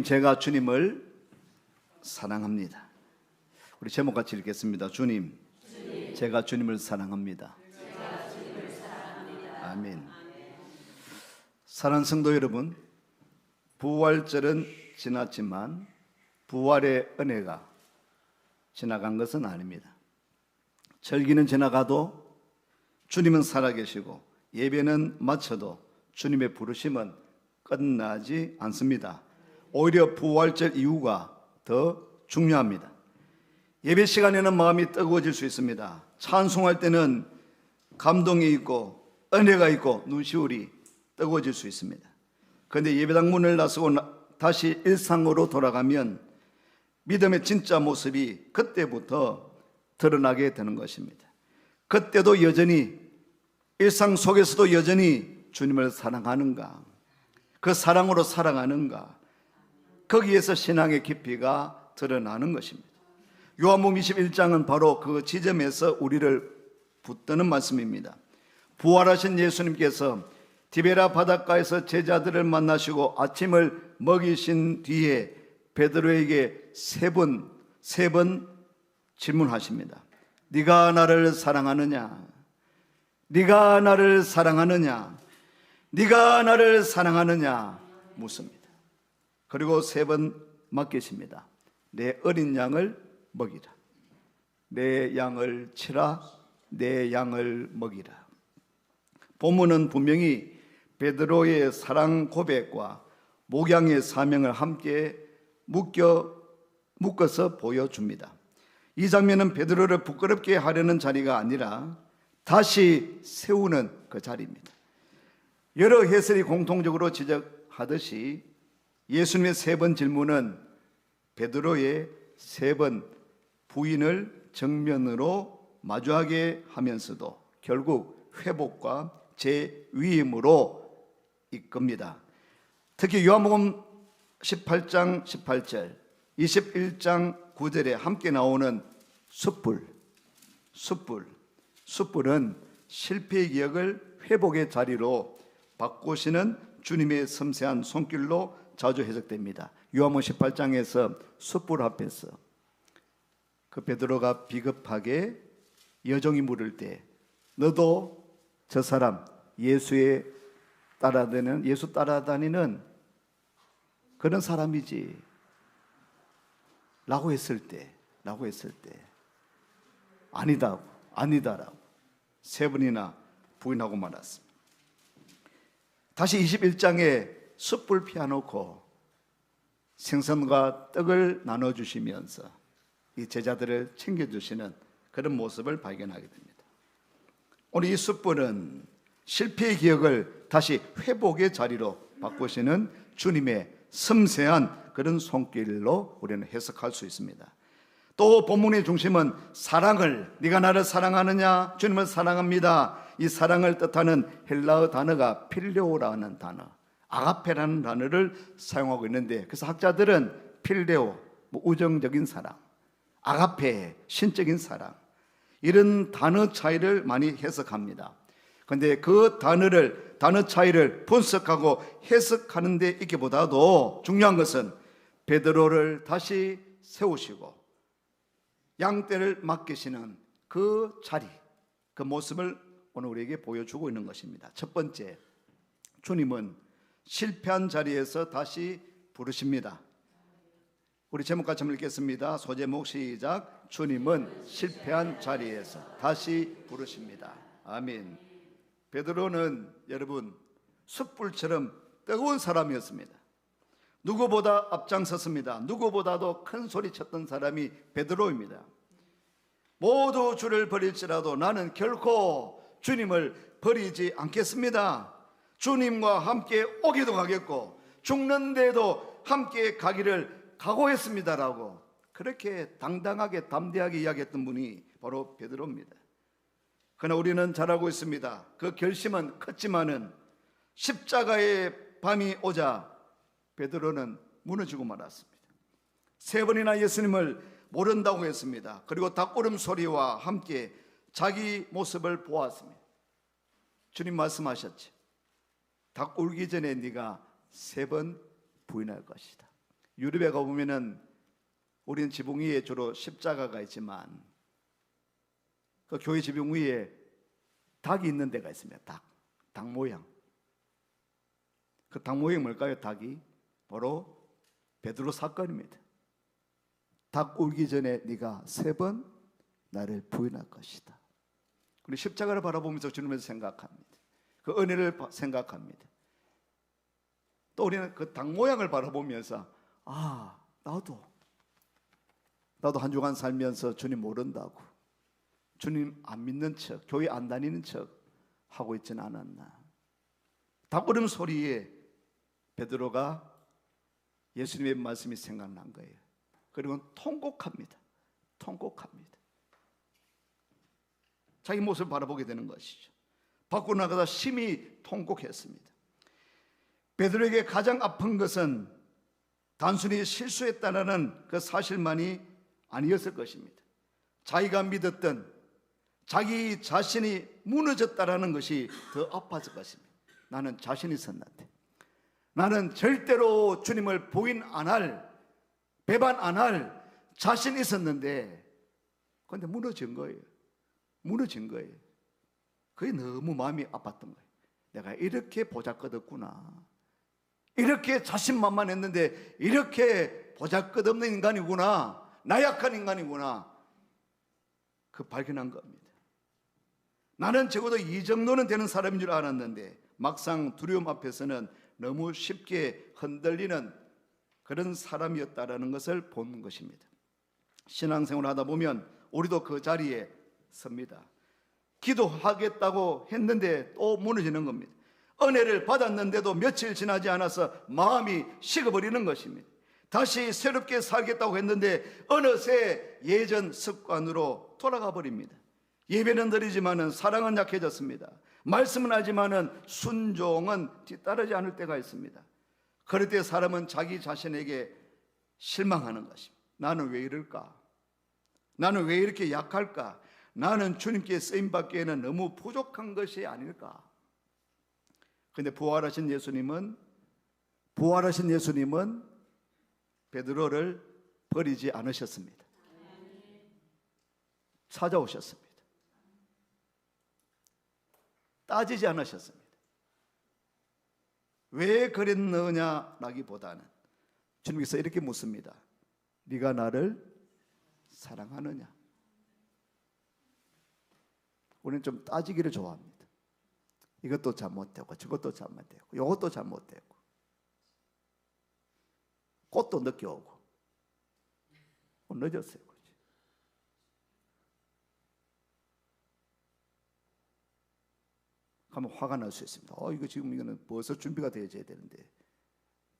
제가 주님을 사랑합니다. 우리 제목 같이 읽겠습니다. 주님, 제가 주님을 사랑합니다. 아멘. 사랑하는 성도 여러분, 부활절은 지났지만 부활의 은혜가 지나간 것은 아닙니다. 절기는 지나가도 주님은 살아계시고 예배는 마쳐도 주님의 부르심은 끝나지 않습니다. 오히려 부활절 이후가 더 중요합니다. 예배 시간에는 마음이 뜨거워질 수 있습니다. 찬송할 때는 감동이 있고 은혜가 있고 눈시울이 뜨거워질 수 있습니다. 그런데 예배당 문을 나서고 다시 일상으로 돌아가면 믿음의 진짜 모습이 그때부터 드러나게 되는 것입니다. 그때도 여전히 일상 속에서도 여전히 주님을 사랑하는가, 그 사랑으로 살아가는가, 거기에서 신앙의 깊이가 드러나는 것입니다. 요한복음 21장은 바로 그 지점에서 우리를 붙드는 말씀입니다. 부활하신 예수님께서 디베라 바닷가에서 제자들을 만나시고 아침을 먹이신 뒤에 베드로에게 세 번 질문하십니다. 네가 나를 사랑하느냐? 네가 나를 사랑하느냐? 네가 나를 사랑하느냐? 묻습니다. 그리고 세 번 맡기십니다. 내 어린 양을 먹이라. 내 양을 치라. 내 양을 먹이라. 본문은 분명히 베드로의 사랑 고백과 목양의 사명을 함께 묶어서 보여줍니다. 이 장면은 베드로를 부끄럽게 하려는 자리가 아니라 다시 세우는 그 자리입니다. 여러 해설이 공통적으로 지적하듯이 예수님의 세 번 질문은 베드로의 세 번 부인을 정면으로 마주하게 하면서도 결국 회복과 재위임으로 이끕니다. 특히 요한복음 18장 18절, 21장 9절에 함께 나오는 숯불은 실패의 기억을 회복의 자리로 바꾸시는 주님의 섬세한 손길로 자주 해석됩니다. 요한복음 18장에서 숯불 앞에서 그 베드로가 비겁하게 여종이 물을 때 너도 저 사람 예수 따라다니는 그런 사람이지 라고 했을 때 아니다라고 세 번이나 부인하고 말았습니다. 다시 21장에 숯불 피워놓고 생선과 떡을 나눠주시면서 이 제자들을 챙겨주시는 그런 모습을 발견하게 됩니다. 오늘 이 숯불은 실패의 기억을 다시 회복의 자리로 바꾸시는 주님의 섬세한 그런 손길로 우리는 해석할 수 있습니다. 또 본문의 중심은 사랑을, 네가 나를 사랑하느냐? 주님을 사랑합니다. 이 사랑을 뜻하는 헬라어 단어가 필레오라는 단어, 아가페라는 단어를 사용하고 있는데, 그래서 학자들은 필레오, 우정적인 사랑, 아가페, 신적인 사랑, 이런 단어 차이를 많이 해석합니다. 그런데 그 단어 차이를 분석하고 해석하는 데 있기보다도 중요한 것은 베드로를 다시 세우시고 양떼를 맡기시는 그 자리, 그 모습을 오늘 우리에게 보여주고 있는 것입니다. 첫 번째, 주님은 실패한 자리에서 다시 부르십니다. 우리 제목같이 한번 읽겠습니다. 소제목 시작. 주님은 실패한 자리에서 다시 부르십니다. 아멘. 베드로는 여러분 숯불처럼 뜨거운 사람이었습니다. 누구보다 앞장섰습니다. 누구보다도 큰 소리 쳤던 사람이 베드로입니다. 모두 주를 버릴지라도 나는 결코 주님을 버리지 않겠습니다. 주님과 함께 오기도 가겠고 죽는데도 함께 가기를 각오했습니다라고 그렇게 당당하게 담대하게 이야기했던 분이 바로 베드로입니다. 그러나 우리는 잘 알고 있습니다. 그 결심은 컸지만은 십자가의 밤이 오자 베드로는 무너지고 말았습니다. 세 번이나 예수님을 모른다고 했습니다. 그리고 닭울음 소리와 함께 자기 모습을 보았습니다. 주님 말씀하셨지. 닭 울기 전에 네가 3번 부인할 것이다. 유럽에 가보면은 우리는 지붕 위에 주로 십자가가 있지만 그 교회 지붕 위에 닭이 있는 데가 있습니다. 닭 모양. 그 닭 모양이 뭘까요? 닭이 바로 베드로 사건입니다. 닭 울기 전에 네가 3번 나를 부인할 것이다. 우리 십자가를 바라보면서 주님을 생각합니다. 그 은혜를 생각합니다. 또 우리는 그 닭 모양을 바라보면서 나도 한 주간 살면서 주님 모른다고, 주님 안 믿는 척, 교회 안 다니는 척 하고 있지는 않았나. 닭 울음소리에 베드로가 예수님의 말씀이 생각난 거예요. 그리고 통곡합니다. 자기 모습을 바라보게 되는 것이죠. 밖으로 나가다 심히 통곡했습니다. 베드로에게 가장 아픈 것은 단순히 실수했다는 그 사실만이 아니었을 것입니다. 자기가 믿었던 자기 자신이 무너졌다는 것이 더 아팠을 것입니다. 나는 자신이 있었는데, 나는 절대로 주님을 부인 안 할, 배반 안 할 자신이 있었는데, 그런데 무너진 거예요. 그게 너무 마음이 아팠던 거예요. 내가 이렇게 보잘것없구나, 이렇게 자신만만했는데 이렇게 보잘것없는 인간이구나, 나약한 인간이구나, 그 발견한 겁니다. 나는 적어도 이 정도는 되는 사람인 줄 알았는데 막상 두려움 앞에서는 너무 쉽게 흔들리는 그런 사람이었다라는 것을 본 것입니다. 신앙생활을 하다 보면 우리도 그 자리에 섭니다. 기도하겠다고 했는데 또 무너지는 겁니다. 은혜를 받았는데도 며칠 지나지 않아서 마음이 식어버리는 것입니다. 다시 새롭게 살겠다고 했는데 어느새 예전 습관으로 돌아가 버립니다. 예배는 드리지만은 사랑은 약해졌습니다. 말씀은 하지만은 순종은 뒤따르지 않을 때가 있습니다. 그럴 때 사람은 자기 자신에게 실망하는 것입니다. 나는 왜 이럴까? 나는 왜 이렇게 약할까? 나는 주님께 쓰임받기에는 너무 부족한 것이 아닐까? 그런데 부활하신 예수님은 베드로를 버리지 않으셨습니다. 찾아오셨습니다. 따지지 않으셨습니다. 왜 그랬느냐라기보다는 주님께서 이렇게 묻습니다. 네가 나를 사랑하느냐? 우리는 좀 따지기를 좋아합니다. 이것도 잘못되고 저것도 잘못되고 이것도 잘못되고 꽃도 늦게 오고 늦었어요. 그렇지? 하면 화가 날 수 있습니다. 이거 지금 이거는 벌써 준비가 되어져야 되는데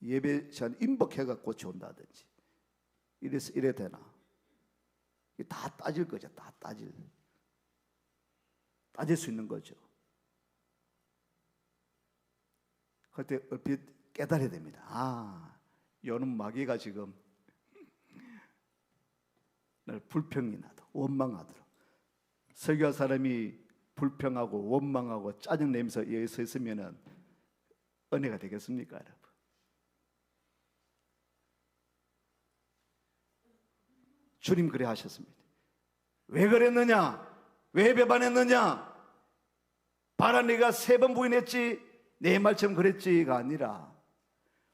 예배 시간 임박해가 꽃이 온다든지 이래 되나? 다 따질 거죠. 다 따질 수 있는 거죠. 그때 얼핏 깨달아야 됩니다. 요놈 마귀가 지금 날 불평이 나도 원망하도록, 설교할 사람이 불평하고 원망하고 짜증내면서 여기 서 있으면은 은혜가 되겠습니까, 여러분? 주님 그래 하셨습니다. 왜 그랬느냐? 왜 배반했느냐? 바라 네가 3번 부인했지, 내 말처럼 그랬지가 아니라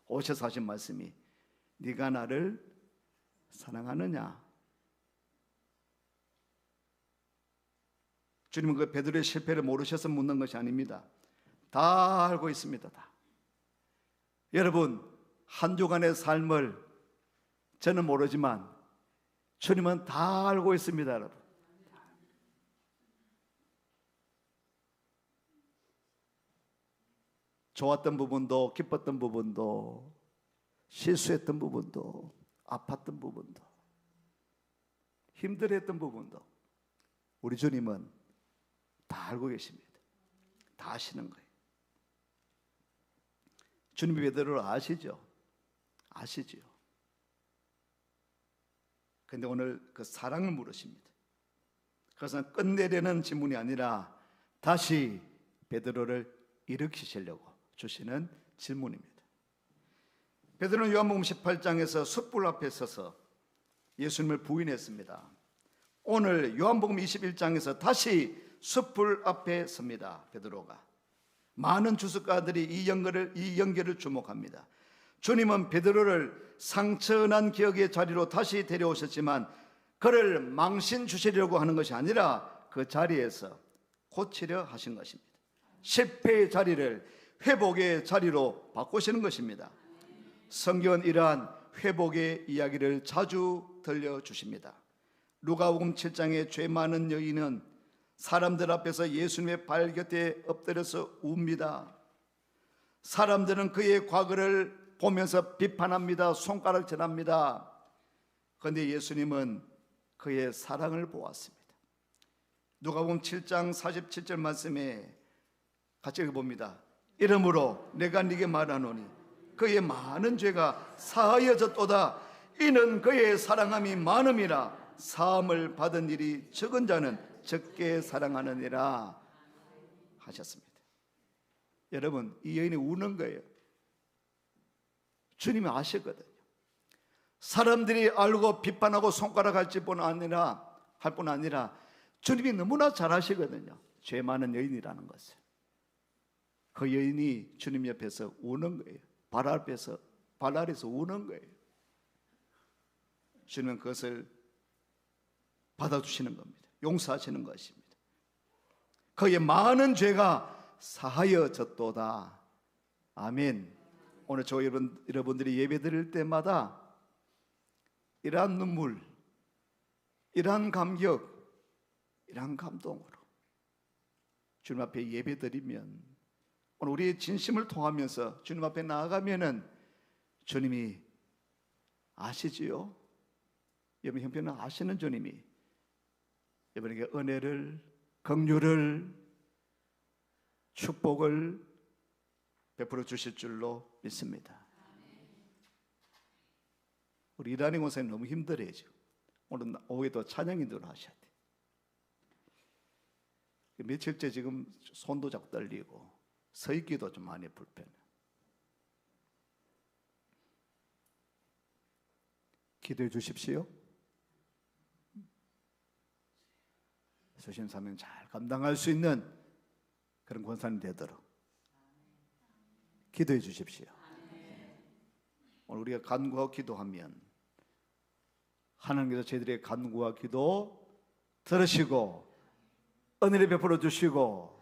오셔서 하신 말씀이 네가 나를 사랑하느냐? 주님은 그 베드로의 실패를 모르셔서 묻는 것이 아닙니다. 다 알고 있습니다. 다. 여러분, 한 주간의 삶을 저는 모르지만 주님은 다 알고 있습니다, 여러분. 좋았던 부분도, 기뻤던 부분도, 실수했던 부분도, 아팠던 부분도, 힘들었던 부분도 우리 주님은 다 알고 계십니다. 다 아시는 거예요. 주님이 베드로를 아시죠? 아시죠? 그런데 오늘 그 사랑을 물으십니다. 그것은 끝내려는 질문이 아니라 다시 베드로를 일으키시려고 주시는 질문입니다. 베드로는 요한복음 18장에서 숯불 앞에 서서 예수님을 부인했습니다. 오늘 요한복음 21장에서 다시 숯불 앞에 섭니다. 베드로가. 많은 주석가들이 이 연결을 주목합니다. 주님은 베드로를 상처난 기억의 자리로 다시 데려오셨지만 그를 망신 주시려고 하는 것이 아니라 그 자리에서 고치려 하신 것입니다. 실패의 자리를 회복의 자리로 바꾸시는 것입니다. 성경은 이러한 회복의 이야기를 자주 들려주십니다. 누가복음 7장의 죄 많은 여인은 사람들 앞에서 예수님의 발 곁에 엎드려서 웁니다. 사람들은 그의 과거를 보면서 비판합니다. 손가락질합니다. 그런데 예수님은 그의 사랑을 보았습니다. 누가복음 7장 47절 말씀에 같이 읽어봅니다. 이러므로 내가 네게 말하노니 그의 많은 죄가 사하여졌도다. 이는 그의 사랑함이 많음이라. 사함을 받은 일이 적은 자는 적게 사랑하느니라 하셨습니다. 여러분, 이 여인이 우는 거예요. 주님이 아셨거든요. 사람들이 알고 비판하고 손가락할 뿐 아니라 주님이 너무나 잘 아시거든요. 죄 많은 여인이라는 것을. 그 여인이 주님 옆에서 우는 거예요. 발 아래서 우는 거예요. 주님은 그것을 받아주시는 겁니다. 용서하시는 것입니다. 그의 많은 죄가 사하여졌도다. 아멘. 오늘 저 여러분들이 예배 드릴 때마다 이러한 눈물, 이러한 감격, 이러한 감동으로 주님 앞에 예배 드리면, 오늘 우리의 진심을 통하면서 주님 앞에 나아가면은 주님이 아시지요? 여러분 형편은 아시는 주님이 여러분에게 은혜를, 긍휼을, 축복을 베풀어 주실 줄로 믿습니다. 우리 이단희 권사님 너무 힘들어요. 오늘 오후에도 찬양인도를 하셔야 돼. 며칠째 지금 손도 자꾸 떨리고 서 있기도 좀 많이 불편해. 기도해 주십시오. 소신사명 잘 감당할 수 있는 그런 권사님 되도록 기도해 주십시오. 오늘 우리가 간구하고 기도하면 하나님께서 저희들의 간구와 기도 들으시고 은혜를 베풀어 주시고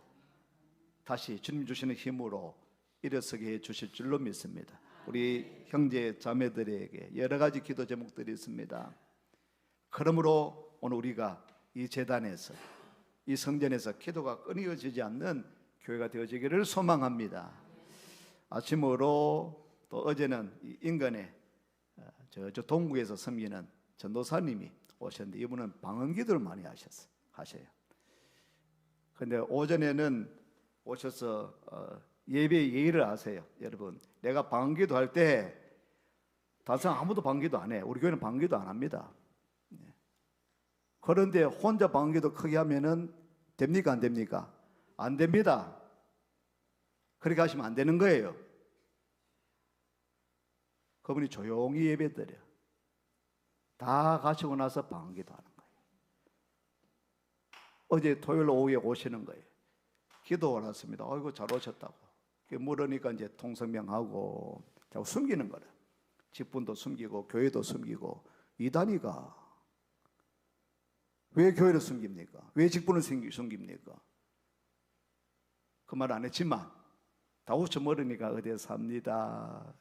다시 주님 주시는 힘으로 일어서게 해 주실 줄로 믿습니다. 우리 형제 자매들에게 여러 가지 기도 제목들이 있습니다. 그러므로 오늘 우리가 이 재단에서, 이 성전에서 기도가 끊어지지 않는 교회가 되어지기를 소망합니다. 아침으로 또 어제는 인근에 저 동구에서 섬기는 전도사님이 오셨는데 이분은 방언기도를 많이 하셔요. 그런데 오전에는 오셔서 예배 예의를 하세요. 여러분, 내가 방언기도 할 때 다른 아무도 방언기도 안 해. 우리 교회는 방언기도 안 합니다. 그런데 혼자 방언기도 크게 하면은 됩니까? 안 됩니까? 안 됩니다. 그렇게 하시면 안 되는 거예요. 그분이 조용히 예배드려. 다 가시고 나서 방언기도 하는 거예요. 어제 토요일 오후에 오시는 거예요. 기도 왔습니다. 아이고 잘 오셨다고. 물으니까 이제 통성명하고 자꾸 숨기는 거라. 직분도 숨기고 교회도 숨기고. 이단이가 왜 교회를 숨깁니까? 왜 직분을 숨깁니까? 그 말 안 했지만 다 웃어버리니까 어디에 삽니다.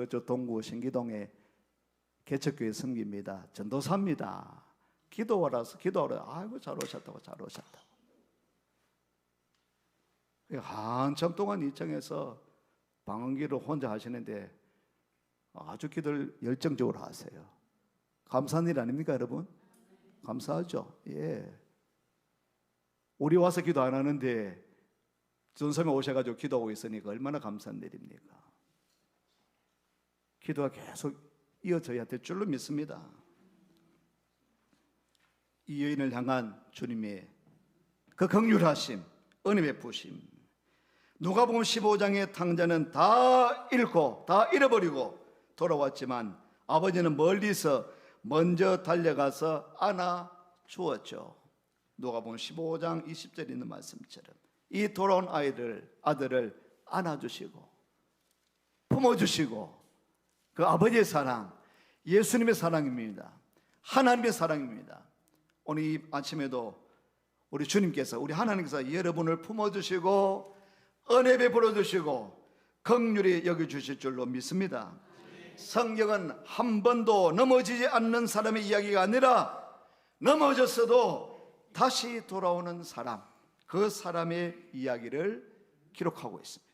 저 동구 신기동에 개척교회 섬깁니다. 전도사입니다. 기도하러 아이고 잘 오셨다고. 한참 동안 2층에서 방언기를 혼자 하시는데 아주 기도를 열정적으로 하세요. 감사한 일 아닙니까, 여러분? 감사하죠. 예. 우리 와서 기도 안 하는데 전섬에 오셔가지고 기도하고 있으니까 얼마나 감사한 일입니까? 기도가 계속 이어져야 될 줄로 믿습니다. 이 여인을 향한 주님의 그 긍휼하심, 은혜 베푸심. 누가복음 15장의 탕자는 다 잃고 다 잃어버리고 돌아왔지만 아버지는 멀리서 먼저 달려가서 안아 주었죠. 누가복음 15장 20절에 있는 말씀처럼 이 돌아온 아들을 안아주시고 품어주시고, 그 아버지의 사랑, 예수님의 사랑입니다. 하나님의 사랑입니다. 오늘 이 아침에도 우리 주님께서, 우리 하나님께서 여러분을 품어주시고 은혜 베풀어 주시고 긍휼히 여겨주실 줄로 믿습니다. 성경은 한 번도 넘어지지 않는 사람의 이야기가 아니라 넘어졌어도 다시 돌아오는 사람, 그 사람의 이야기를 기록하고 있습니다.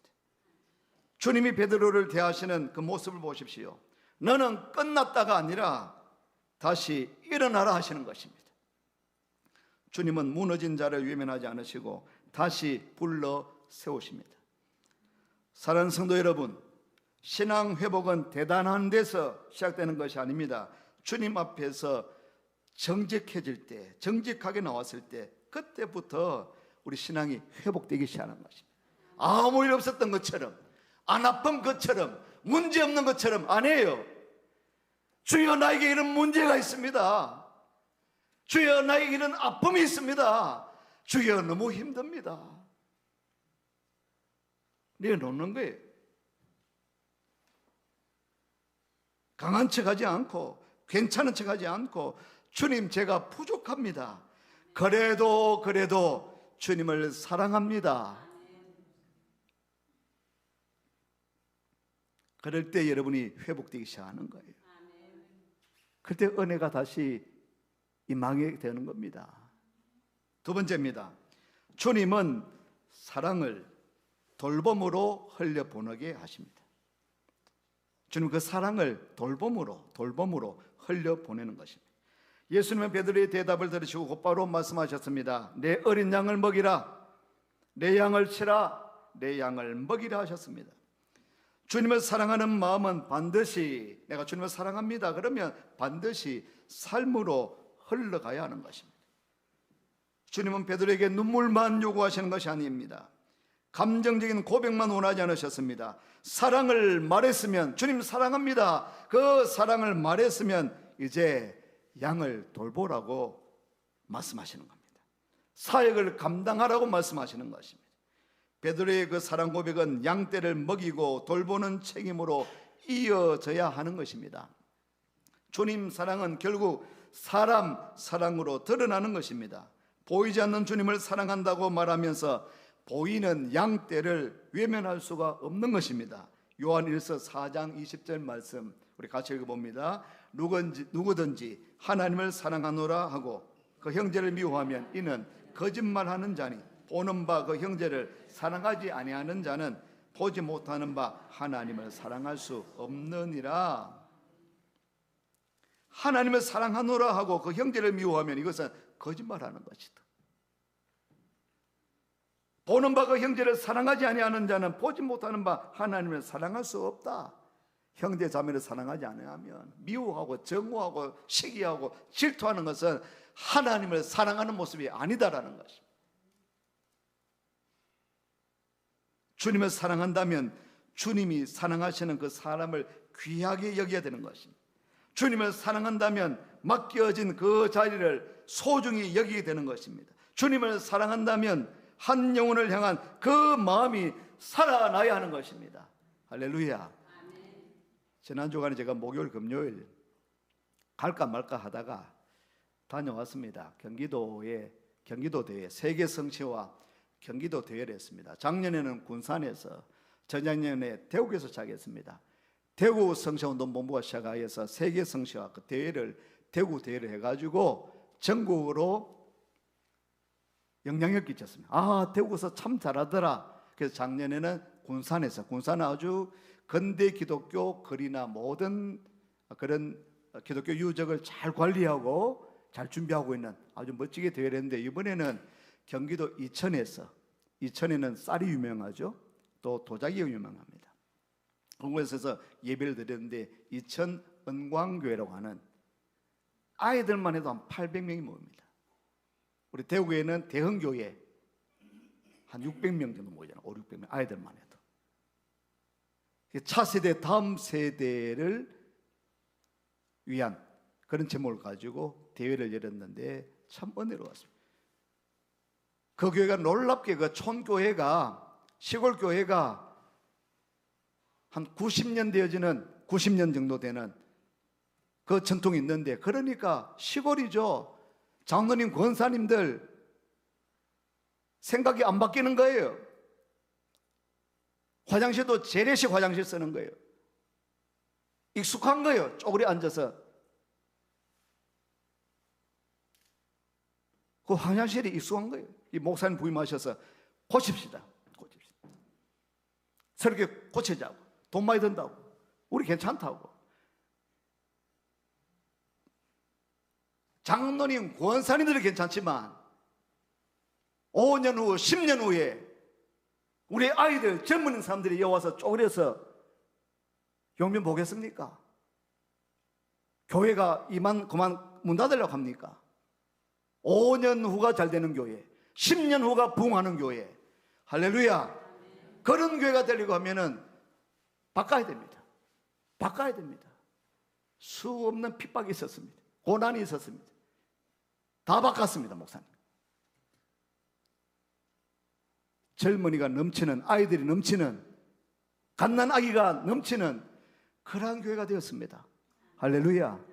주님이 베드로를 대하시는 그 모습을 보십시오. 너는 끝났다가 아니라 다시 일어나라 하시는 것입니다. 주님은 무너진 자를 외면하지 않으시고 다시 불러 세우십니다. 사랑하는 성도 여러분, 신앙 회복은 대단한 데서 시작되는 것이 아닙니다. 주님 앞에서 정직해질 때, 정직하게 나왔을 때, 그때부터 우리 신앙이 회복되기 시작하는 것입니다. 아무 일 없었던 것처럼, 안 아픈 것처럼, 문제 없는 것처럼 아니에요. 주여, 나에게 이런 문제가 있습니다. 주여, 나에게 이런 아픔이 있습니다. 주여, 너무 힘듭니다. 내놓는 거예요. 강한 척하지 않고, 괜찮은 척하지 않고, 주님, 제가 부족합니다. 그래도 주님을 사랑합니다. 그럴 때 여러분이 회복되기 시작하는 거예요. 그때 은혜가 다시 임하게 되는 겁니다. 두 번째입니다. 주님은 사랑을 돌봄으로 흘려보내게 하십니다. 주님 그 사랑을 돌봄으로 흘려보내는 것입니다. 예수님은 베드로의 대답을 들으시고 곧바로 말씀하셨습니다. 내 어린 양을 먹이라, 내 양을 치라, 내 양을 먹이라 하셨습니다. 주님을 사랑하는 마음은 반드시, 내가 주님을 사랑합니다 그러면 반드시 삶으로 흘러가야 하는 것입니다. 주님은 베드로에게 눈물만 요구하시는 것이 아닙니다. 감정적인 고백만 원하지 않으셨습니다. 사랑을 말했으면, 주님 사랑합니다, 그 사랑을 말했으면 이제 양을 돌보라고 말씀하시는 겁니다. 사역을 감당하라고 말씀하시는 것입니다. 베드로의 그 사랑 고백은 양떼를 먹이고 돌보는 책임으로 이어져야 하는 것입니다. 주님 사랑은 결국 사람 사랑으로 드러나는 것입니다. 보이지 않는 주님을 사랑한다고 말하면서 보이는 양떼를 외면할 수가 없는 것입니다. 요한일서 4장 20절 말씀 우리 같이 읽어봅니다. 누구든지 하나님을 사랑하노라 하고 그 형제를 미워하면 이는 거짓말하는 자니 보는 바 그 형제를 사랑하지 아니하는 자는 보지 못하는 바 하나님을 사랑할 수 없느니라. 하나님을 사랑하노라 하고 그 형제를 미워하면 이것은 거짓말하는 것이다. 보는 바 그 형제를 사랑하지 아니하는 자는 보지 못하는 바 하나님을 사랑할 수 없다. 형제 자매를 사랑하지 않으면 미워하고 정오하고 시기하고 질투하는 것은 하나님을 사랑하는 모습이 아니다라는 것입니다. 주님을 사랑한다면 주님이 사랑하시는 그 사람을 귀하게 여겨야 되는 것입니다. 주님을 사랑한다면 맡겨진 그 자리를 소중히 여기게 되는 것입니다. 주님을 사랑한다면 한 영혼을 향한 그 마음이 살아나야 하는 것입니다. 할렐루야. 지난 주간에 제가 목요일 금요일 갈까 말까 하다가 다녀왔습니다. 경기도 대회 세계 성시와 경기도 대회를 했습니다. 작년에는 군산에서, 저작년에 대구에서 시작했습니다. 대구 성시운동본부가 시작하여서 세계 성시와 그 대회를, 대구 대회를 해가지고 전국으로 영향을 끼쳤습니다. 아, 대구에서 참 잘하더라. 그래서 작년에는 군산은 아주 근대 기독교 글이나 모든 그런 기독교 유적을 잘 관리하고 잘 준비하고 있는 아주 멋지게 대회를 했는데, 이번에는 경기도 이천에는 쌀이 유명하죠. 또 도자기가 유명합니다. 그곳에서 예배를 드렸는데 이천 은광교회라고 하는, 아이들만 해도 한 800명이 모입니다. 우리 대구에는 대흥교회 한 600명 정도 모이잖아요. 5, 600명 아이들만 해도. 차세대 다음 세대를 위한 그런 제목을 가지고 대회를 열었는데 참 은혜로웠습니다. 그 교회가 놀랍게 그 촌교회가 시골 교회가 한 90년 되어지는 90년 정도 되는 그 전통이 있는데, 그러니까 시골이죠. 장로님 권사님들 생각이 안 바뀌는 거예요. 화장실도 재래식 화장실 쓰는 거예요. 익숙한 거예요. 쪼그리 앉아서. 그 화장실이 익숙한 거예요. 이 목사님 부임하셔서 고칩시다. 서로 이렇게 고치자고. 돈 많이 든다고. 우리 괜찮다고. 장로님, 권사님들은 괜찮지만 5년 후, 10년 후에 우리 아이들, 젊은 사람들이 여와서 쪼그려서 용변 보겠습니까? 교회가 그만 문 닫으려고 합니까? 5년 후가 잘 되는 교회, 10년 후가 부흥하는 교회, 할렐루야. 그런 교회가 되려고 하면은 바꿔야 됩니다. 바꿔야 됩니다. 수 없는 핍박이 있었습니다. 고난이 있었습니다. 다 바꿨습니다, 목사님. 젊은이가 넘치는, 아이들이 넘치는, 갓난 아기가 넘치는 그러한 교회가 되었습니다. 할렐루야.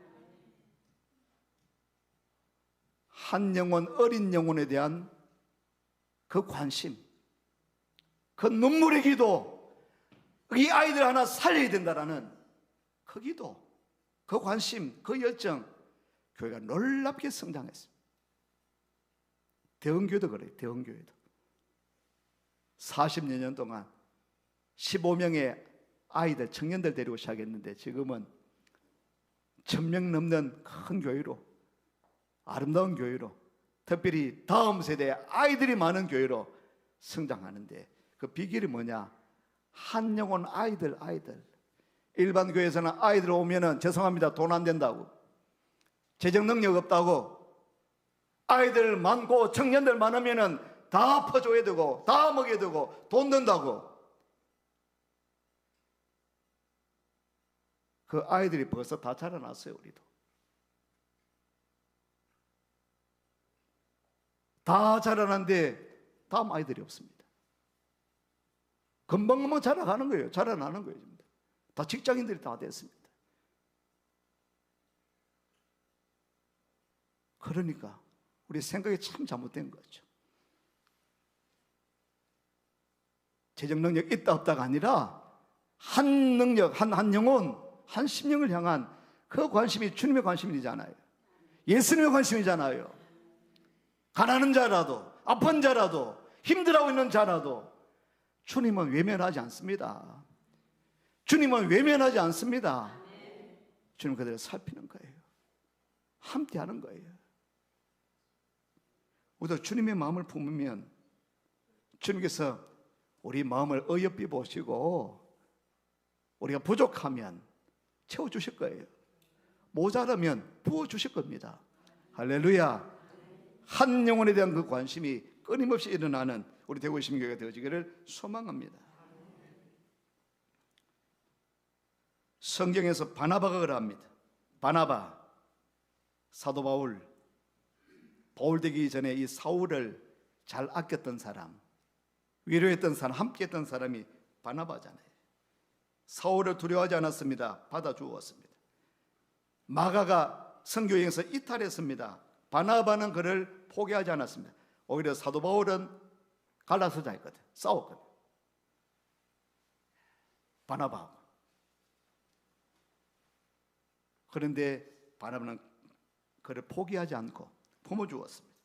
한 영혼, 어린 영혼에 대한 그 관심, 그 눈물의 기도, 이 아이들 하나 살려야 된다라는 그 기도, 그 관심, 그 열정, 교회가 놀랍게 성장했습니다. 대원교회도 그래요. 대원교회도 40여 년 동안 15명의 아이들, 청년들 데리고 시작했는데 지금은 1000명 넘는 큰 교회로, 아름다운 교회로, 특별히 다음 세대에 아이들이 많은 교회로 성장하는데 그 비결이 뭐냐? 한 영혼 아이들. 일반 교회에서는 아이들 오면은 죄송합니다, 돈 안 된다고, 재정 능력 없다고, 아이들 많고 청년들 많으면은 다 퍼줘야 되고 다 먹여야 되고 돈 든다고. 그 아이들이 벌써 다 자라났어요. 우리도 다 자라났는데 다음 아이들이 없습니다. 금방 자라가는 거예요. 자라나는 거예요. 다 직장인들이 다 됐습니다. 그러니까 우리 생각이 참 잘못된 거죠. 재정 능력 있다 없다가 아니라 한 능력, 한 영혼, 한 심령을 향한 그 관심이 주님의 관심이잖아요. 예수님의 관심이잖아요. 가난한 자라도, 아픈 자라도, 힘들어하고 있는 자라도 주님은 외면하지 않습니다. 주님은 외면하지 않습니다. 주님 그들을 살피는 거예요. 함께 하는 거예요. 우리도 주님의 마음을 품으면 주님께서 우리 마음을 어여삐 보시고 우리가 부족하면 채워주실 거예요. 모자라면 부어주실 겁니다. 할렐루야. 한 영혼에 대한 그 관심이 끊임없이 일어나는 우리 대구심교회가 되어지기를 소망합니다. 성경에서 바나바가 그러합니다. 바나바, 사도 바울 되기 전에 이 사울을 잘 아꼈던 사람, 위로했던 사람, 함께했던 사람이 바나바잖아요. 사울을 두려워하지 않았습니다. 받아주었습니다. 마가가 선교여행에서 이탈했습니다. 바나바는 그를 포기하지 않았습니다. 오히려 사도 바울은 갈라서자 했거든. 싸웠거든. 바나바하고. 그런데 바나바는 그를 포기하지 않고 품어주었습니다.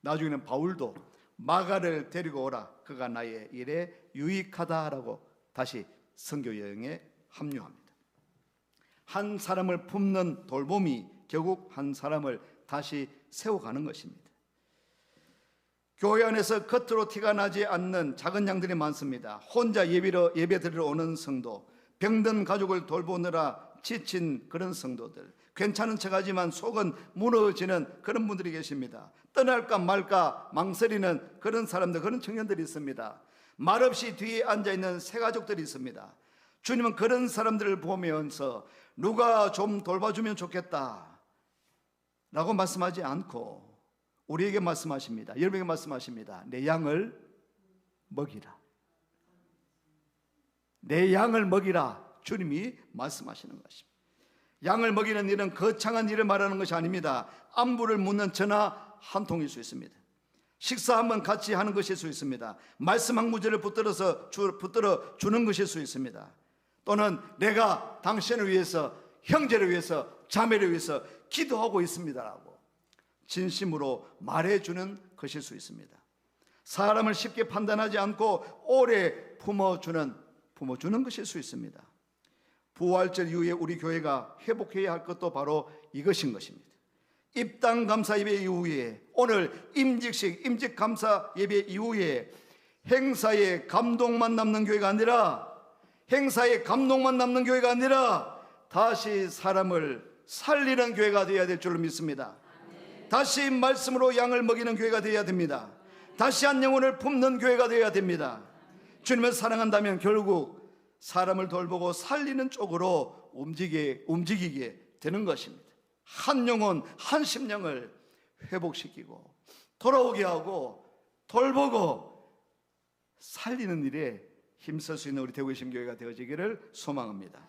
나중에는 바울도 마가를 데리고 오라, 그가 나의 일에 유익하다라고 다시 선교 여행에 합류합니다. 한 사람을 품는 돌봄이 결국 한 사람을 다시 세워가는 것입니다. 교회 안에서 겉으로 티가 나지 않는 작은 양들이 많습니다. 혼자 예배 드리러 오는 성도, 병든 가족을 돌보느라 지친 그런 성도들, 괜찮은 척하지만 속은 무너지는 그런 분들이 계십니다. 떠날까 말까 망설이는 그런 사람들, 그런 청년들이 있습니다. 말없이 뒤에 앉아있는 새가족들이 있습니다. 주님은 그런 사람들을 보면서 누가 좀 돌봐주면 좋겠다 라고 말씀하지 않고 우리에게 말씀하십니다. 여러분에게 말씀하십니다. 내 양을 먹이라. 내 양을 먹이라. 주님이 말씀하시는 것입니다. 양을 먹이는 일은 거창한 일을 말하는 것이 아닙니다. 안부를 묻는 전화 한 통일 수 있습니다. 식사 한번 같이 하는 것일 수 있습니다. 말씀 한 구절을 붙들어 주는 것일 수 있습니다. 또는 내가 당신을 위해서, 형제를 위해서, 자매를 위해서 기도하고 있습니다라고 진심으로 말해주는 것일 수 있습니다. 사람을 쉽게 판단하지 않고 오래 품어주는 것일 수 있습니다. 부활절 이후에 우리 교회가 회복해야 할 것도 바로 이것인 것입니다. 입당 감사 예배 이후에, 오늘 임직 감사 예배 이후에 행사에 감동만 남는 교회가 아니라, 다시 사람을 살리는 교회가 되어야 될 줄로 믿습니다. 다시 말씀으로 양을 먹이는 교회가 되어야 됩니다. 다시 한 영혼을 품는 교회가 되어야 됩니다. 주님을 사랑한다면 결국 사람을 돌보고 살리는 쪽으로 움직이게 되는 것입니다. 한 영혼, 한 심령을 회복시키고 돌아오게 하고 돌보고 살리는 일에 힘쓸 수 있는 우리 대구의심 교회가 되어지기를 소망합니다.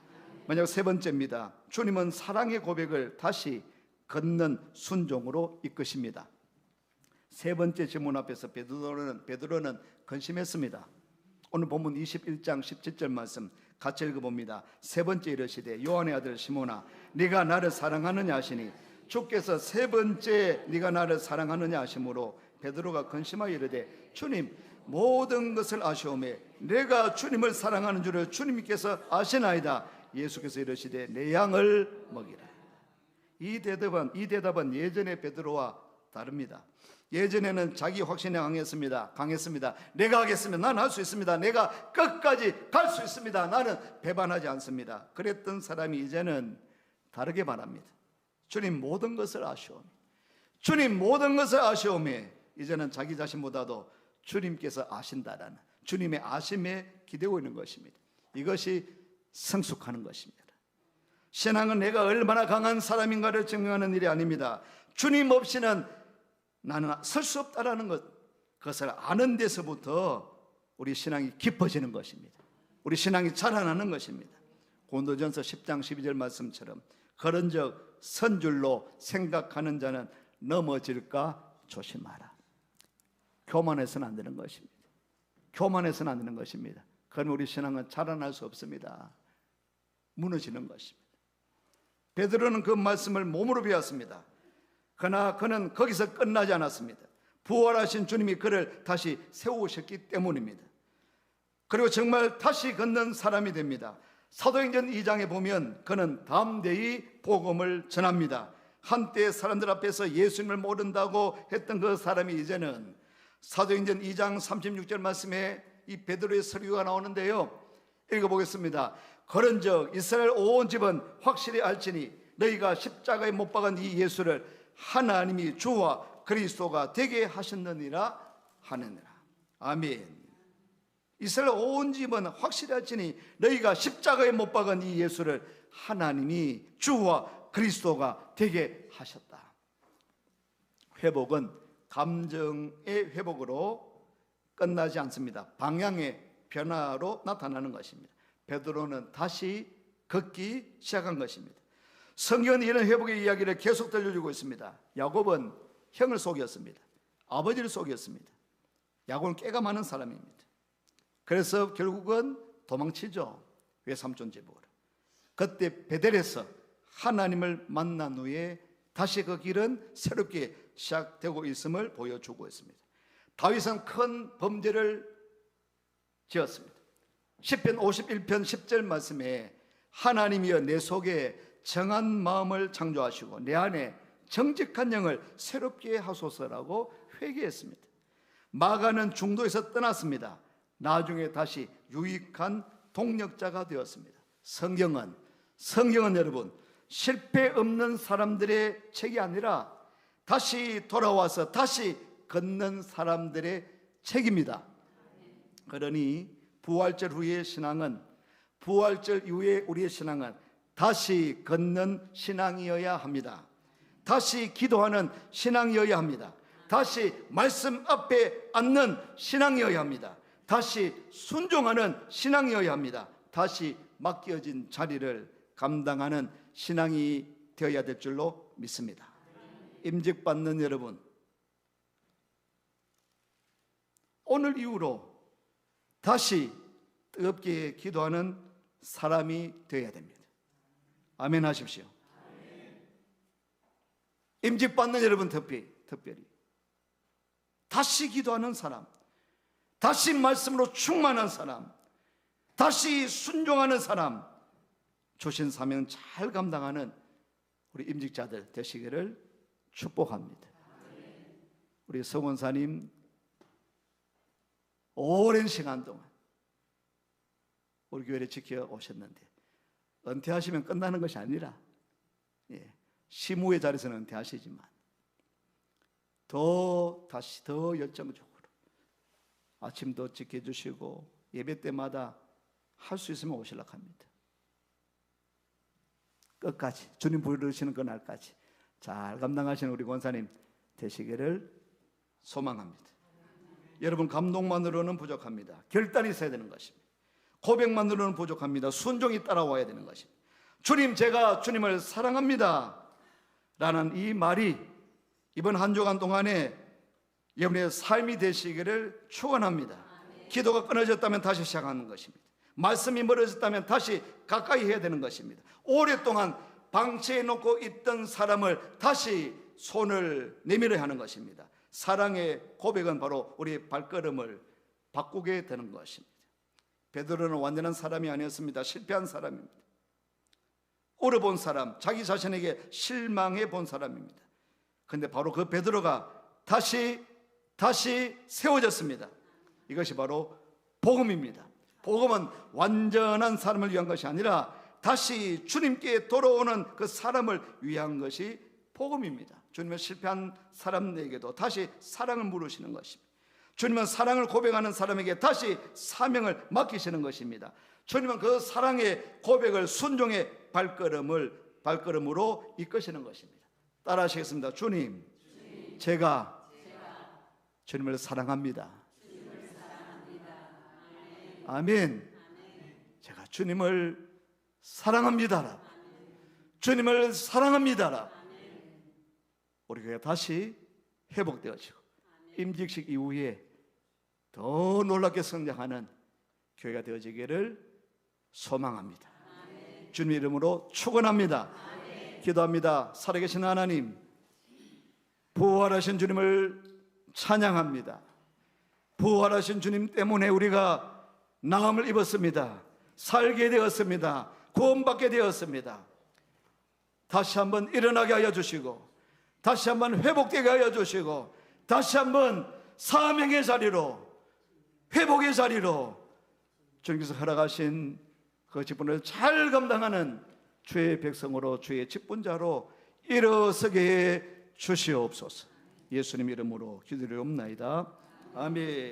만약 세 번째입니다. 주님은 사랑의 고백을 다시 걷는 순종으로 이끄십니다. 세 번째 질문 앞에서 베드로는 근심했습니다. 오늘 본문 21장 17절 말씀 같이 읽어봅니다. 세 번째 이르시되 요한의 아들 시몬아 네가 나를 사랑하느냐 하시니 주께서 세 번째 네가 나를 사랑하느냐 하심으로 베드로가 근심하여 이르되 주님 모든 것을 아시오매 내가 주님을 사랑하는 줄을 주님께서 아시나이다. 예수께서 이르시되 내 양을 먹이라. 이 대답은 예전의 베드로와 다릅니다. 예전에는 자기 확신에 강했습니다. 내가 하겠습니다. 나는 할 수 있습니다. 내가 끝까지 갈 수 있습니다. 나는 배반하지 않습니다. 그랬던 사람이 이제는 다르게 말합니다. 주님 모든 것을 아시오매 이제는 자기 자신보다도 주님께서 아신다라는 주님의 아심에 기대고 있는 것입니다. 이것이 성숙하는 것입니다. 신앙은 내가 얼마나 강한 사람인가를 증명하는 일이 아닙니다. 주님 없이는 나는 설 수 없다라는 그것을 아는 데서부터 우리 신앙이 깊어지는 것입니다. 우리 신앙이 자라나는 것입니다. 고린도전서 10장 12절 말씀처럼 그런즉 선 줄로 생각하는 자는 넘어질까 조심하라. 교만해서는 안 되는 것입니다. 그럼 우리 신앙은 자라날 수 없습니다. 무너지는 것입니다. 베드로는 그 말씀을 몸으로 배웠습니다. 그러나 그는 거기서 끝나지 않았습니다. 부활하신 주님이 그를 다시 세우셨기 때문입니다. 그리고 정말 다시 걷는 사람이 됩니다. 사도행전 2장에 보면 그는 담대히 복음을 전합니다. 한때 사람들 앞에서 예수님을 모른다고 했던 그 사람이 이제는 사도행전 2장 36절 말씀에 이 베드로의 설교가 나오는데요. 읽어보겠습니다. 그런즉 이스라엘 온 집은 확실히 알지니 너희가 십자가에 못 박은 이 예수를 하나님이 주와 그리스도가 되게 하셨느니라 하느니라. 아멘. 이스라엘 온 집은 확실히 알지니 너희가 십자가에 못 박은 이 예수를 하나님이 주와 그리스도가 되게 하셨다. 회복은 감정의 회복으로 끝나지 않습니다. 방향의 변화로 나타나는 것입니다. 베드로는 다시 걷기 시작한 것입니다. 성경은 이런 회복의 이야기를 계속 들려주고 있습니다. 야곱은 형을 속였습니다. 아버지를 속였습니다. 야곱은 깨가 많은 사람입니다. 그래서 결국은 도망치죠. 외삼촌 집으로. 그때 베델에서 하나님을 만난 후에 다시 그 길은 새롭게 시작되고 있음을 보여주고 있습니다. 다윗은 큰 범죄를 지었습니다. 시편 51편 10절 말씀에 하나님이여 내 속에 정한 마음을 창조하시고 내 안에 정직한 영을 새롭게 하소서라고 회개했습니다. 마가는 중도에서 떠났습니다. 나중에 다시 유익한 동력자가 되었습니다. 성경은 여러분 실패 없는 사람들의 책이 아니라 다시 돌아와서 다시 걷는 사람들의 책입니다. 그러니 부활절 이후의 우리의 신앙은 다시 걷는 신앙이어야 합니다. 다시 기도하는 신앙이어야 합니다. 다시 말씀 앞에 앉는 신앙이어야 합니다. 다시 순종하는 신앙이어야 합니다. 다시 맡겨진 자리를 감당하는 신앙이 되어야 될 줄로 믿습니다. 임직받는 여러분, 오늘 이후로 다시 뜨겁게 기도하는 사람이 되어야 됩니다. 아멘 하십시오. 임직받는 여러분, 특별히 다시 기도하는 사람, 다시 말씀으로 충만한 사람, 다시 순종하는 사람, 주신 사명 잘 감당하는 우리 임직자들 되시기를 축복합니다. 우리 서원사님 오랜 시간 동안 우리 교회를 지켜오셨는데 은퇴하시면 끝나는 것이 아니라 시무의 자리에서는 은퇴하시지만 다시 더 열정적으로 아침도 지켜주시고 예배 때마다 할 수 있으면 오시려고 합니다. 끝까지 주님 부르시는 그날까지 잘 감당하시는 우리 권사님 되시기를 소망합니다. 여러분, 감동만으로는 부족합니다. 결단이 있어야 되는 것입니다. 고백만으로는 부족합니다. 순종이 따라와야 되는 것입니다. 주님, 제가 주님을 사랑합니다 라는 이 말이 이번 한 주간 동안에 여러분의 삶이 되시기를 축원합니다. 기도가 끊어졌다면 다시 시작하는 것입니다. 말씀이 멀어졌다면 다시 가까이 해야 되는 것입니다. 오랫동안 방치해 놓고 있던 사람을 다시 손을 내밀어야 하는 것입니다. 사랑의 고백은 바로 우리의 발걸음을 바꾸게 되는 것입니다. 베드로는 완전한 사람이 아니었습니다. 실패한 사람입니다. 오래 사람, 자기 자신에게 실망해 본 사람입니다. 그런데 바로 그 베드로가 다시 세워졌습니다. 이것이 바로 복음입니다. 복음은 완전한 사람을 위한 것이 아니라 다시 주님께 돌아오는 그 사람을 위한 것이 복음입니다. 주님은 실패한 사람에게도 다시 사랑을 물으시는 것입니다. 주님은 사랑을 고백하는 사람에게 다시 사명을 맡기시는 것입니다. 주님은 그 사랑의 고백을 순종의 발걸음으로 이끄시는 것입니다. 따라하시겠습니다. 주님, 제가 주님을 사랑합니다. 아멘. 제가 주님을 사랑합니다. 주님을 사랑합니다. 우리 교회가 다시 회복되어지고 임직식 이후에 더 놀랍게 성장하는 교회가 되어지기를 소망합니다. 주님 이름으로 축원합니다. 기도합니다. 살아계신 하나님, 부활하신 주님을 찬양합니다. 부활하신 주님 때문에 우리가 나음을 입었습니다. 살게 되었습니다. 구원받게 되었습니다. 다시 한번 일어나게 하여 주시고, 다시 한번 회복되게 하여 주시고, 다시 한번 사명의 자리로, 회복의 자리로 주님께서 허락하신 그 직분을 잘 감당하는 주의 백성으로, 주의 직분자로 일어서게 해 주시옵소서. 예수님 이름으로 기도드리옵나이다. 아멘.